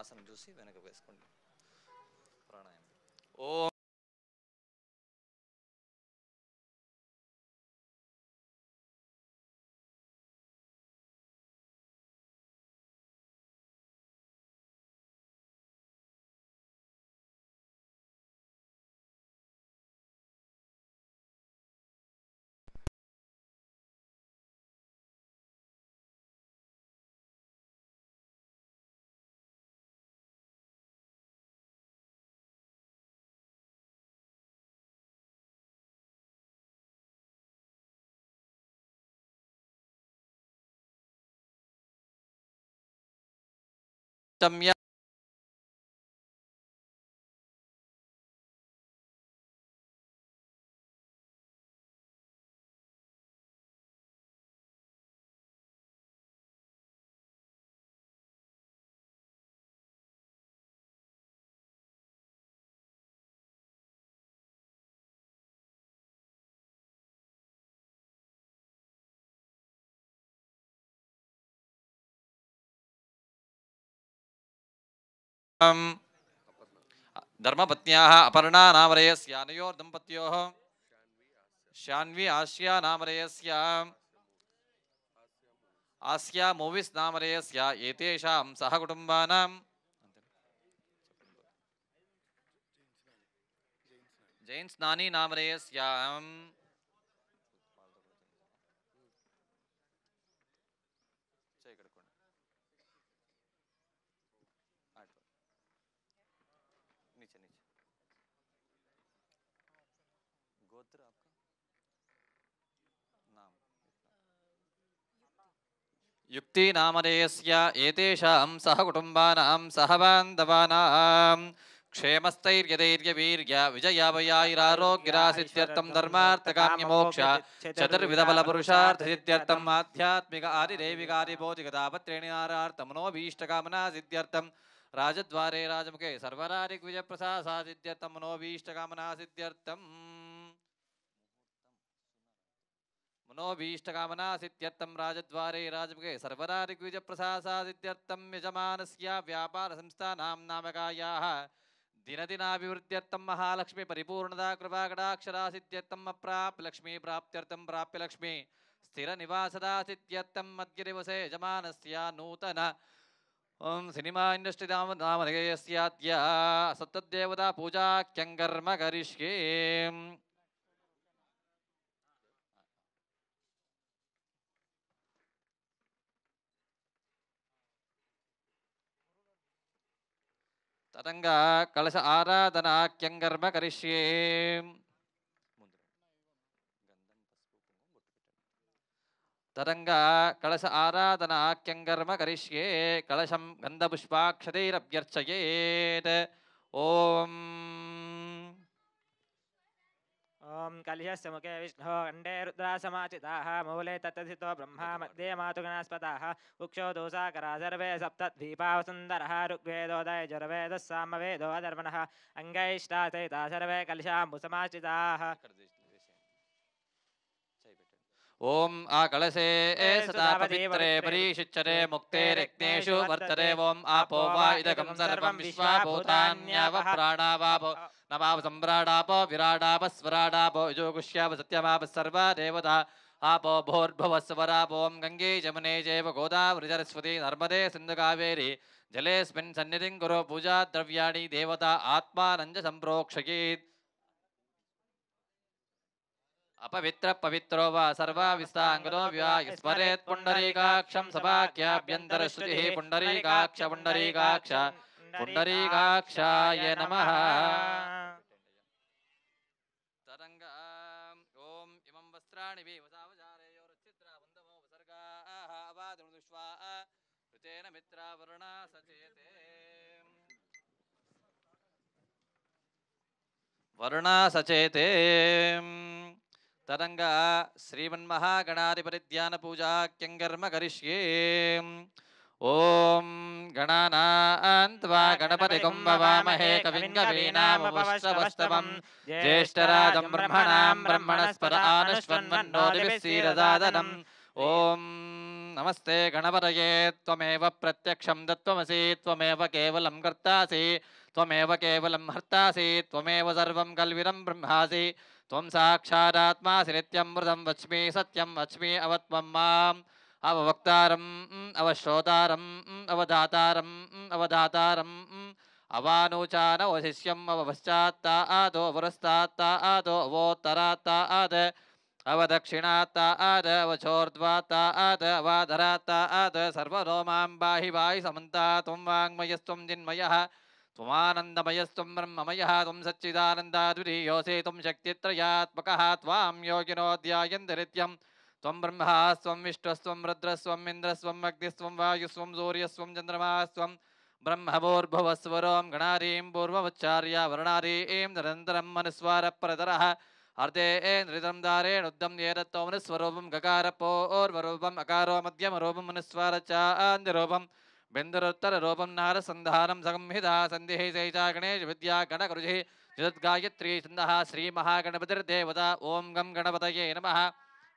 ఆసనం చూసి వెనక వేసుకోండి. ప్రాణాయామం. ఓం చమ్య ధర్మపత్న్యాః అపర్ణా నామరయస్య అనయోర్దంపత్యోః శాన్వి ఆస్యా నామరయస్య ఆస్యా మూవీస్ నామరయస్య ఏతేషాం సహకుటుంబానాం జైన్స్ నాని నామరయస్య नीचे नीचे गोत्र आपका नाम युक्ति नामधेयस्य एतेषां सहकुटुम्बानां सहबान्धवानां क्षेमस्थैर्यधैर्यवीर्य विजयाभयाैरारोग्यरासित्यर्थं धर्मार्थकाम्यमोक्ष चतुर्विधबलपुरुषार्थसिद्ध्यर्थम् आध्यात्मिक आदिदैविकादिभौतिकतापत्रेणिनारार्थमनोभीष्टकामनासिद्ध्यर्थं राजद्वारे राजमुखे सर्वरारिग्विजयप्रसादासिद्ध्यर्थं मनोभीष्टकामनासिद्ध्यर्थम् मनोभीष्टकामनासिद्ध्यर्थं राजद्वारे राजमुखे सर्वरारिग्विजयप्रसादासिद्ध्यर्थं यजमानस्य व्यापारसंस्थानां नामकायाः दिनदिनाभिवृद्ध्यर्थं महालक्ष्मी परिपूर्णता कृपाकटाक्षरासिद्ध्यर्थं अप्राप्य लक्ष्मी प्राप्त्यर्थं प्राप्य लक्ष्मी स्थिरनिवासदासिद्ध्यर्थं मध्यदिवसे यजमानस्य नूतन सिनिमा इंडस्ट्री नामधेयस्याद्य सप्तदेवता पूजाख्यङ्कर्म करिष्ये तदंगा कलश आराधनाख्यङ्कर्म करिष्ये तदंगा कलश आराधनाख्यङ्कर्म करिष्ये कलशं गन्धपुष्पाक्षतैरभ्यर्चयेत् ओम ओम कलशस्य मुखे विष्णुः खण्डे रुद्रासमाचिताः मूले तत्तथितो ब्रह्मा मध्ये मातुगणास्पदाः उक्षो दोषाकरा सर्वे सप्तद्वीपावसुन्दरः ऋग्वेदोदय यजुर्वेदः सामवेदो अधर्वणः अङ्गैष्टासहिता सर्वे कलशाम्बुसमाचिताः ओम आकलशे सदा पवित्रे परीशिच्यते मुक्ते रत्नेषु वर्तते ओम आपो वा इदकं सर्वं विश्वाभूतान्याव प्राणावापो नमाव सम्राडापो विराडाप स्वराडापो योगुष्याव सत्यमाप सर्वा देवता आपो भोर्भुवस्वरापो ओम गंगे जमुने चैव गोदावरी सरस्वती नर्मदे सिन्धु कावेरी जलेऽस्मिन् सन्निधिं कुरु पूजा द्रव्याणि देवता आत्मानं च सम्प्रोक्षयेत् अपवित्र पवित्रो वा सर्वा विस्तांगो स्मरेत् पुंडरीकाक्षं सभाख्याभ्यन्तरश्रुतिः पुंडरीकाक्ष पुंडरीकाक्ष पुंडरीकाक्षाय नमः तरंग ओम इमं वस्त्राणि विवसावजारेयोरचित्रा वन्दमो वसर्गाः अवादनुष्वा ऋतेन मित्रा वरुणा सचेते वरुणा सचेते तरंगा श्रीमन्महागणाधिपतिध्यान पूजाख्यङ्कर्म करिष्ये ओम गणानान्त्वा गणपतिं ववामहे कविं कवीनामुपमश्रवस्तमं ज्येष्ठराजं ब्रह्मणां ब्रह्मणस्पत आनश्वन्वन्नोतिभिः सीरसादनम् ओम नमस्ते गणपतये त्वमेव प्रत्यक्षं तत्त्वमसि त्वमेव केवलं कर्तासि त्वमेव केवलं हर्तासि त्वमेव सर्वं कल्विदं ब्रह्मासि त्वं साक्षादात्मासि नित्यं मृतं वच्मि सत्यं वच्मि अवत्वं माम् अववक्तारम् अवश्रोतारम् अवधातारम् अवधातारम् अवानुचानवशिष्यम् अवपश्चात्ता आदो पुरस्तात्ता आदो अवोत्तरात्ता आद अवदक्षिणात्ता आद अवचोर्ध्वात्ता आद अवाधरात्ता आद सर्वरोमां बाहि वाहि समन्ता त्वं वाङ्मयस्त्वं जिन्मयः त्वमानन्दमयस्त्वं ब्रह्ममयः त्वं सच्चिदानन्दाद्वितीयोऽसि त्वं शक्तित्रयात्मकः त्वां योगिनो ध्यायन्ति नित्यं त्वं ब्रह्मास्त्वं विष्णुस्त्वं रुद्रस्त्वम् इन्द्रस्त्वम् अग्निस्त्वं वायुस्त्वं सूर्यस्त्वं चन्द्रमास्त्वं ब्रह्मभूर्भुवस्वरों गणारीं पूर्वमुच्चार्य वर्णारीं निरन्तरं मनुस्वारप्रतरः अर्धे नृतं दारेणुद्धं येदत्तोमनुस्वरूपं गकारपोर्वरूपम् अकारो मध्यमरूपं मनुस्वारचान्यरूपं बिन्दुरुत्तररूपं नारसन्धानं संहिता सन्धिः सैचा गणेशविद्या गणगुरुजिः जगद्गायत्री छन्दः श्रीमहागणपतिर्देवता ॐ गं गणपतये नमः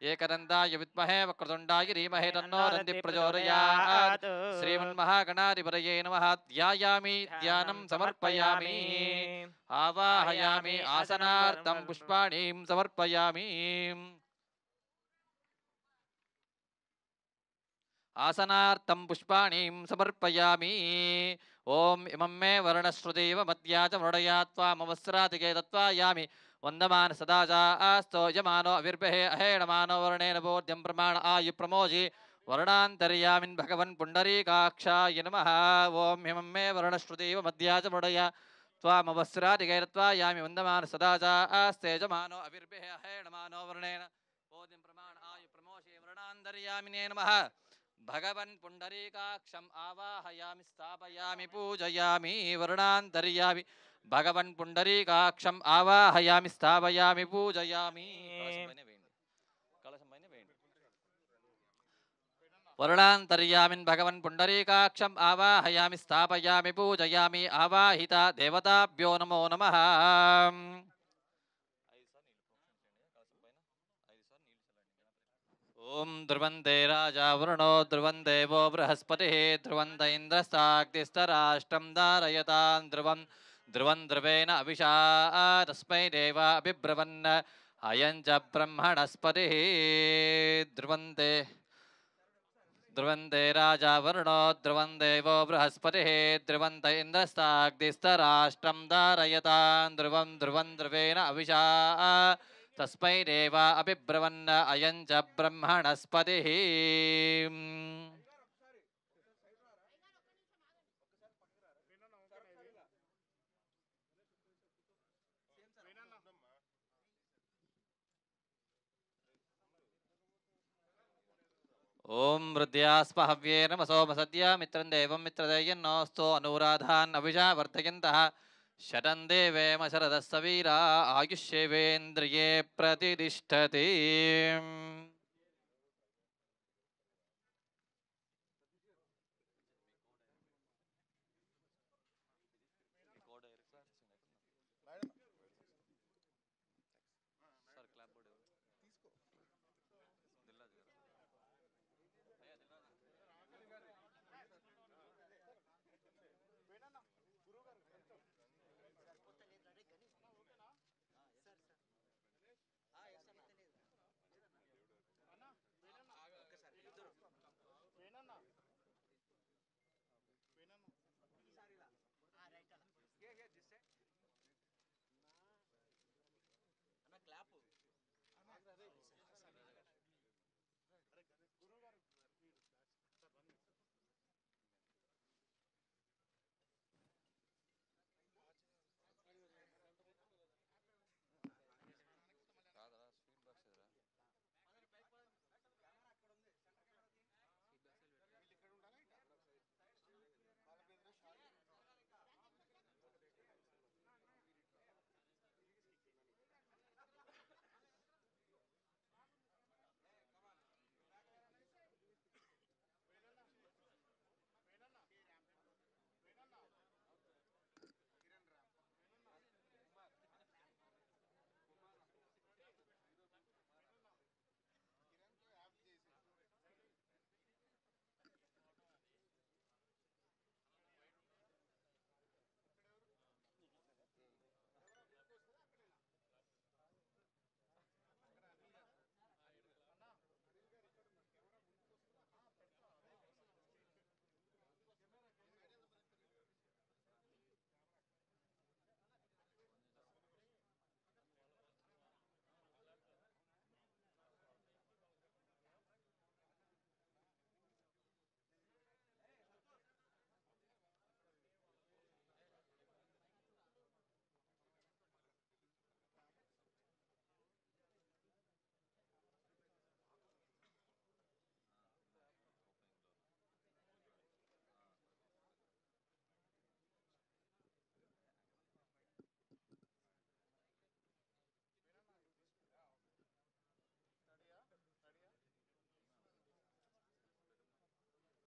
एकदन्ताय विद्महे वक्रतुण्डाय धीमहि तन्नो दन्तिः प्रचोदयात् श्रीमन्महागणाधिपतये नमः ध्यायामि ध्यानं समर्पयामि आवाहयामि आसनार्थं पुष्पाणीं समर्पयामि आसनार्थं पुष्पाणीं समर्पयामि ॐ इमं मे वर्णश्रुतीव मद्या च मृडया त्वामवस्रातिके तत्त्वायामि वन्दमान सदा चास्तो यमानो अविर्भे अहेणमानो वर्णेन बोध्यं प्रमाण आयु प्रमोजि वर्णान्तर्यामिन् भगवन् पुण्डरीकाक्षाय नमः ॐ इमं मे वर्णश्रुतीव मद्या च मृडया त्वामवस्रातिके तत्त्वायामि वन्दमान सदा चास्ते यजमानो अविर्भे अहेणमानो वर्णेन बोध्यं प्रमाण आयु प्रमोजि वर्णान्तर्यामिने नमः भगवन् पुण्डरीकाक्षम् आवाहयामि स्थापयामि पूजयामि वर्णान्तर्यामि भगवन् पुण्डरीकाक्षम् आवाहयामि स्थापयामि पूजयामि वर्णान्तर्यामिन् भगवन् पुण्डरीकाक्षम् आवाहयामि स्थापयामि पूजयामि आवाहिता देवताभ्यो नमो नमः ओम ध्रुवन्ते राजा वरुणो ध्रुवं देवो बृहस्पतिः ध्रुवन्त इन्द्रस्ताग्निस्तराष्ट्रं धारयतां ध्रुवं ध्रुवं ध्रुवेण अभिषा तस्मै देवा अभिब्रवन् अयं च ब्रह्मणस्पतिः ध्रुवन्ते ध्रुवन्ते राजा वरुणो ध्रुवं देवो बृहस्पतिः ध्रुवन्त इन्द्रस्ताग्निस्तराष्ट्रं धारयतां ध्रुवं ध्रुवं ध्रुवेण अभिषा तस्मै देवा अभिब्रवन् अयं च ब्रह्मणस्पतिः ओम वृद्ध्यास्म हव्ये नमसोम सद्या मित्रं देवं मित्रदेयन्नोऽस्तु अनुराधान् अभिषा वर्धयन्तः शतं देवेम शरदः सवीरा आयुष्येवेन्द्रिये प्रतिष्ठति